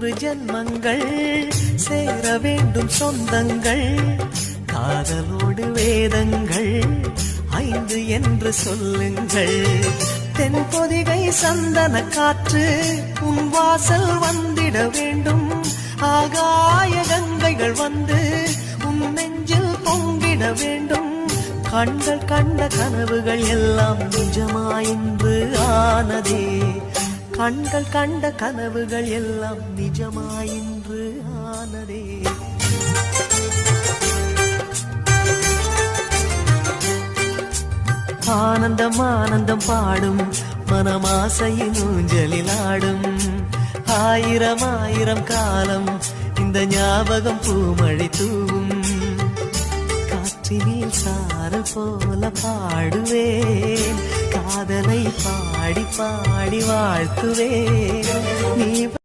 100 ஜென்மங்கள் சேர வேண்டும் சொந்தங்கள் காதலோடு வேதங்கள் 5 என்று சொல்லுங்கள் தென்பொதிகை சந்தன காற்று உன் வாசல் வந்திட வேண்டும் ஆகாய கங்கைகள் வந்து உன் நெஞ்சில் பொங்கிட வேண்டும் கண்கள் கண்ட கனவுகள் எல்லாம் நிஜமாயின்று ஆனதே கண்கள் கண்ட கனவுகள் எல்லாம் நிஜமாயின்று ஆனதே ஆனந்தம் ஆனந்தம் பாடும் மனமாசையின் ஊஞ்சலில் ஆடும் ஆயிரம் ஆயிரம் காலம் இந்த ஞாபகம் பூமழை தூவும் காற்றினில் சாரல் போல பாடுவேன் காதலை பாடி பாடி வாழ்த்துவேன் நீ